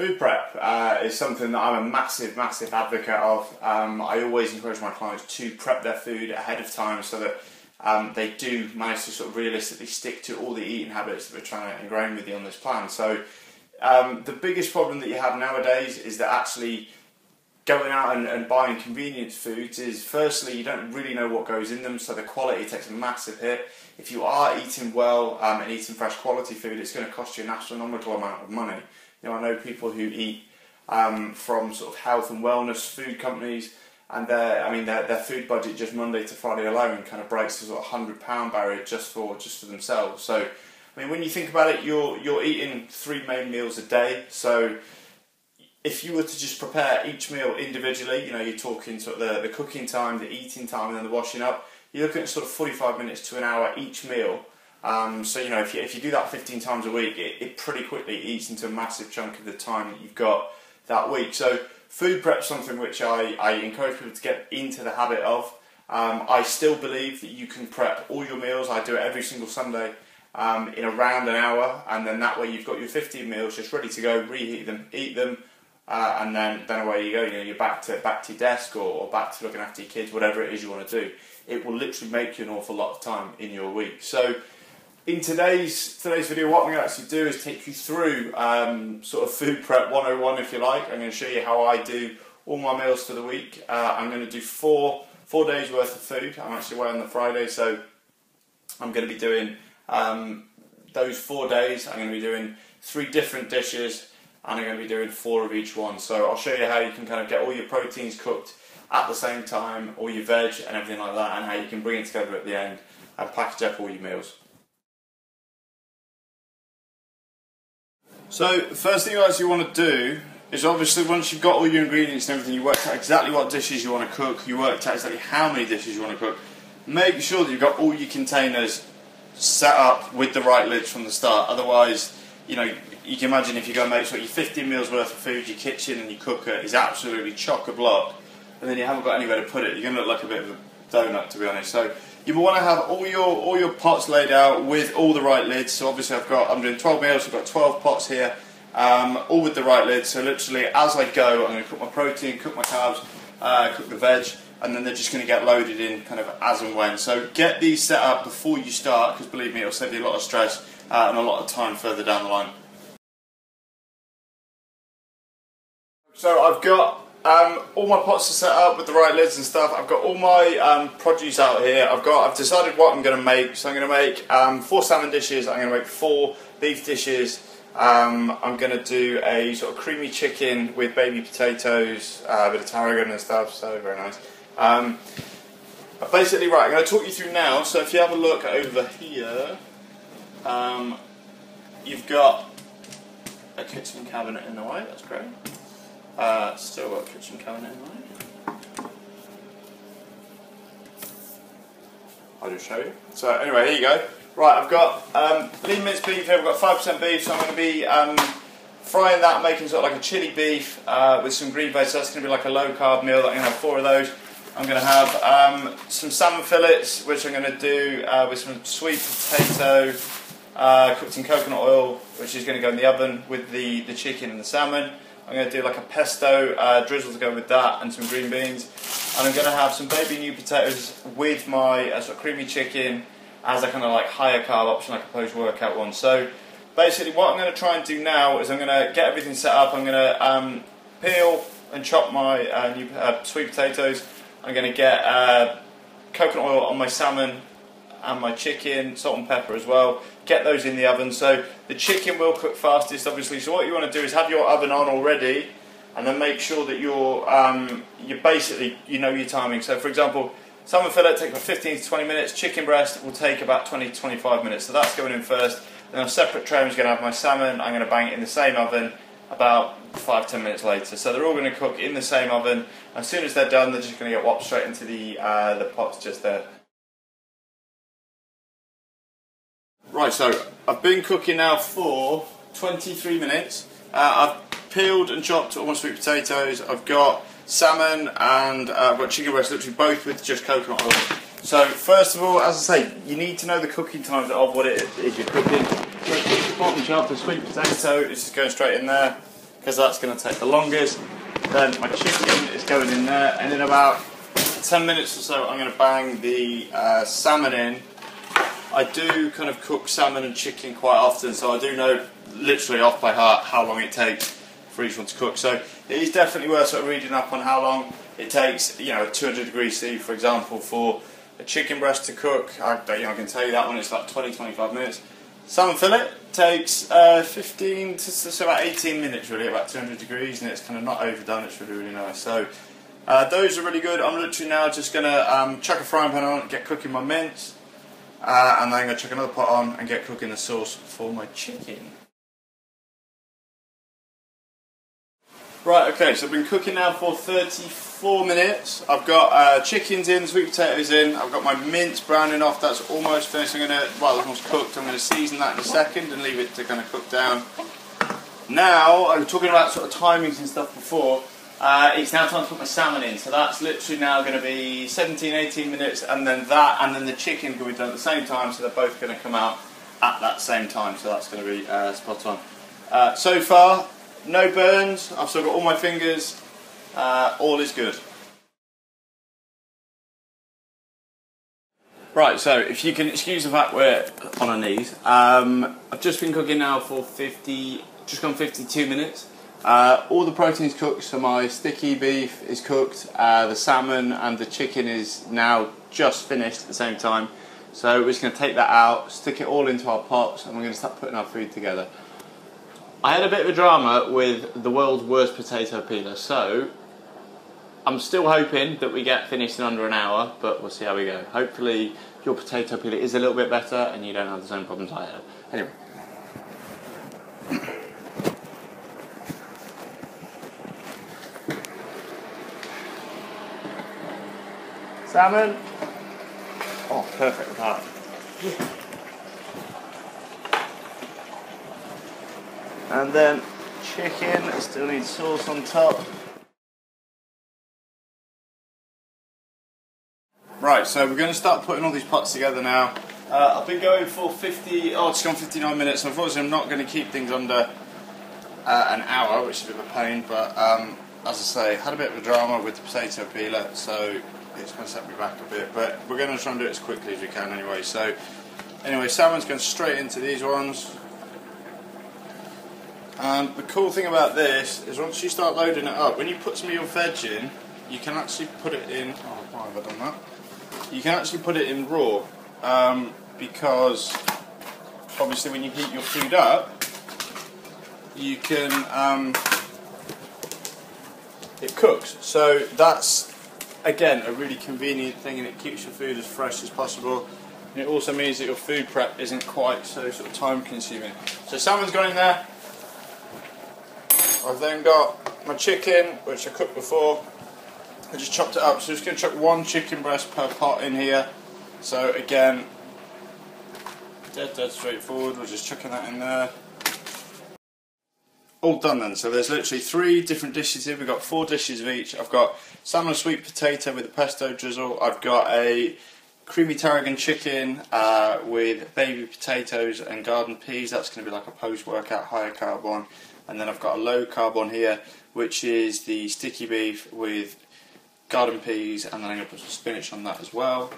Food prep is something that I'm a massive advocate of. I always encourage my clients to prep their food ahead of time so that they do manage to sort of realistically stick to all the eating habits that we're trying to ingrain with you on this plan. So the biggest problem that you have nowadays is that actually going out and buying convenience foods is, firstly, you don't really know what goes in them, so the quality takes a massive hit. If you are eating well and eating fresh quality food, it's going to cost you an astronomical amount of money. You know, I know people who eat from sort of health and wellness food companies, and their food budget just Monday to Friday alone kind of breaks the sort of £100 barrier just for themselves. So, I mean, when you think about it, you're eating 3 main meals a day. So, if you were to just prepare each meal individually, you know, you're talking sort of the cooking time, the eating time, and then the washing up. You're looking at sort of 45 minutes to an hour each meal. So, you know, if you do that 15 times a week, it pretty quickly eats into a massive chunk of the time that you've got that week. So food prep is something which I encourage people to get into the habit of. I still believe that you can prep all your meals. I do it every single Sunday in around an hour, and then that way you've got your 15 meals just ready to go, reheat them, eat them, and then away you go. You know, you're back to your desk or back to looking after your kids, whatever it is you want to do. It will literally make you an awful lot of time in your week. So in today's video, what I'm going to actually do is take you through sort of food prep 101, if you like. I'm going to show you how I do all my meals for the week. I'm going to do four days worth of food. I'm actually away on the Friday, so I'm going to be doing those 4 days. I'm going to be doing 3 different dishes, and I'm going to be doing 4 of each one. So I'll show you how you can kind of get all your proteins cooked at the same time, all your veg and everything like that, and how you can bring it together at the end and package up all your meals. So the first thing you actually want to do is, obviously, once you've got all your ingredients and everything, you worked out exactly what dishes you want to cook, you worked out exactly how many dishes you want to cook, make sure that you've got all your containers set up with the right lids from the start. Otherwise, you know, you can imagine if you go and make sure your 15 meals worth of food, your kitchen and your cooker is absolutely chock-a-block, and then you haven't got anywhere to put it, you're going to look like a bit of a donut, to be honest. So you want to have all your pots laid out with all the right lids. So obviously I'm doing 12 meals, I've got 12 pots here, all with the right lids. So literally as I go, I'm going to cook my protein, cook my carbs, cook the veg, and then they're just going to get loaded in kind of as and when. So get these set up before you start, because believe me, it'll save you a lot of stress and a lot of time further down the line. So I've got all my pots are set up with the right lids and stuff. I've got all my produce out here. I've decided what I'm going to make. So I'm going to make 4 salmon dishes. I'm going to make 4 beef dishes. I'm going to do a sort of creamy chicken with baby potatoes, a bit of tarragon and stuff. So very nice. Basically, right, I'm going to talk you through now. So if you have a look over here, you've got a kitchen cabinet in the way. That's great. Still got a kitchen cabinet in mind. I'll just show you. So anyway, here you go. Right, I've got lean minced beef here. We've got 5% beef, so I'm going to be frying that, making sort of like a chili beef with some green veg. So that's going to be like a low carb meal. I'm going to have 4 of those. I'm going to have some salmon fillets, which I'm going to do with some sweet potato cooked in coconut oil, which is going to go in the oven with the chicken and the salmon. I'm going to do like a pesto drizzle to go with that, and some green beans. And I'm going to have some baby new potatoes with my sort of creamy chicken as a kind of like higher carb option, like a post-workout one. So basically what I'm going to try and do now is I'm going to get everything set up. I'm going to peel and chop my new sweet potatoes. I'm going to get coconut oil on my salmon and my chicken, salt and pepper as well. Get those in the oven. So the chicken will cook fastest, obviously. So what you want to do is have your oven on already, and then make sure that you're basically, you know your timing. So for example, salmon fillet takes about 15 to 20 minutes. Chicken breast will take about 20 to 25 minutes. So that's going in first. Then on a separate tray, I'm just going to have my salmon. I'm going to bang it in the same oven about 5-10 minutes later. So they're all going to cook in the same oven. As soon as they're done, they're just going to get whopped straight into the pots just there. Right, so I've been cooking now for 23 minutes. I've peeled and chopped all my sweet potatoes. I've got salmon and I've got chicken breast, literally both with just coconut oil. So first of all, as I say, you need to know the cooking times of what it is you're cooking. So bottom chop, the sweet potato is just going straight in there. because that's going to take the longest. Then my chicken is going in there, and in about 10 minutes or so I'm going to bang the salmon in. I do kind of cook salmon and chicken quite often, so I do know literally off by heart how long it takes for each one to cook. So it is definitely worth sort of reading up on how long it takes, you know, at 200 degrees C, for example, for a chicken breast to cook. I can tell you that one, it's like 20-25 minutes. Salmon fillet takes 15 to about 18 minutes really, about 200 degrees, and it's kind of not overdone. It's really, really nice. So those are really good. I'm literally now just going to chuck a frying pan on, get cooking my mince, and then I'm going to chuck another pot on and get cooking the sauce for my chicken. Right, okay, so I've been cooking now for 34 minutes. I've got chickens in, sweet potatoes in, I've got my mince browning off, that's almost finished. I'm going to, well, it's almost cooked, I'm going to season that in a second and leave it to kind of cook down. Now, I was talking about sort of timings and stuff before, it's now time to put my salmon in, so that's literally now going to be 17-18 minutes, and then that, and then the chicken can be done at the same time, so they're both going to come out at that same time, so that's going to be spot on. So far, no burns, I've still got all my fingers, all is good. Right, so if you can excuse the fact we're on our knees, I've just been cooking now for just gone 52 minutes. All the protein's cooked, so my sticky beef is cooked, the salmon and the chicken is now just finished at the same time. So we're just going to take that out, stick it all into our pots, and we're going to start putting our food together. I had a bit of a drama with the world's worst potato peeler, so I'm still hoping that we get finished in under an hour, but we'll see how we go. Hopefully your potato peeler is a little bit better and you don't have the same problems I have. Anyway. Salmon. Oh, perfect with that. And then chicken, still needs sauce on top. Right, so we're going to start putting all these pots together now. I've been going for it's gone 59 minutes, so unfortunately I'm not going to keep things under an hour, which is a bit of a pain, but as I say, had a bit of a drama with the potato peeler, so it's going to set me back a bit, but we're going to try and do it as quickly as we can anyway. So anyway, salmon's going straight into these ones. And the cool thing about this is once you start loading it up, when you put some of your veg in, you can actually put it in, oh, why have I done that? You can actually put it in raw, because obviously when you heat your food up, you can, it cooks. So that's, again, a really convenient thing, and it keeps your food as fresh as possible. And it also means that your food prep isn't quite so sort of time consuming. So salmon's gone in there. I've then got my chicken, which I cooked before. I just chopped it up, so I'm just going to chuck one chicken breast per pot in here. So again, dead straightforward, we're just chucking that in there. All done then, so there's literally 3 different dishes here, we've got 4 dishes of each. I've got salmon and sweet potato with a pesto drizzle, I've got a creamy tarragon chicken with baby potatoes and garden peas, that's going to be like a post-workout higher carb one. And then I've got a low carb one here, which is the sticky beef with garden peas, and then I'm going to put some spinach on that as well.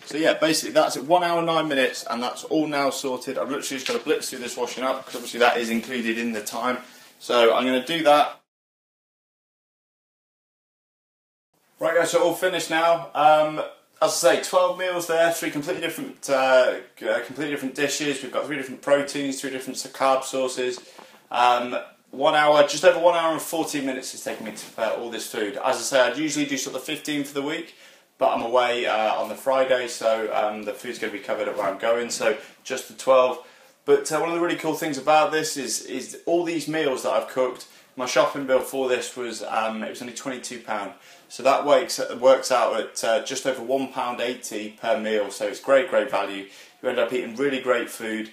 So yeah, basically that's at 1 hour 9 minutes, and that's all now sorted. I've literally just got to blitz through this washing up, because obviously that is included in the time. So I'm going to do that. Right guys, so all finished now. As I say, 12 meals there, 3 completely different dishes. We've got 3 different proteins, 3 different carb sources. 1 hour, just over 1 hour and 14 minutes it's taken me to prepare all this food. As I say, I'd usually do sort of 15 for the week, but I'm away on the Friday, so the food's going to be covered at where I'm going, so just the 12. But one of the really cool things about this is all these meals that I've cooked. My shopping bill for this was it was only £22, so that works out at just over £1.80 per meal. So it's great value. You end up eating really great food,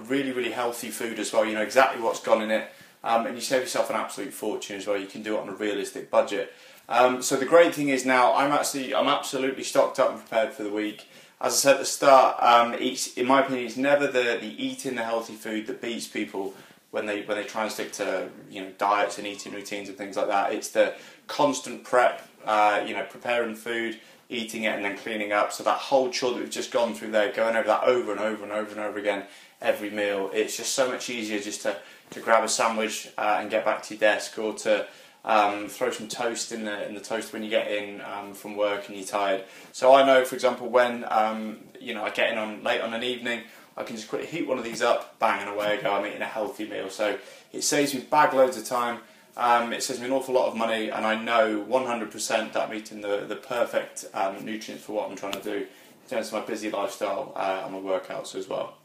really healthy food as well. You know exactly what's gone in it, and you save yourself an absolute fortune as well. You can do it on a realistic budget. So the great thing is now I'm absolutely stocked up and prepared for the week. As I said at the start, in my opinion, it's never the eating the healthy food that beats people when they try and stick to diets and eating routines and things like that. It's the constant prep, preparing food, eating it, and then cleaning up. So that whole chore that we've just gone through there, going over that over and over and over and over again every meal. It's just so much easier just to grab a sandwich and get back to your desk, or to throw some toast in the toast when you get in from work and you're tired. So I know, for example, when I get in on late on an evening, I can just quickly heat one of these up, bang, and away I go. I'm eating a healthy meal. So it saves me bag loads of time. It saves me an awful lot of money, and I know 100% that I'm eating the perfect nutrients for what I'm trying to do in terms of my busy lifestyle and my workouts as well.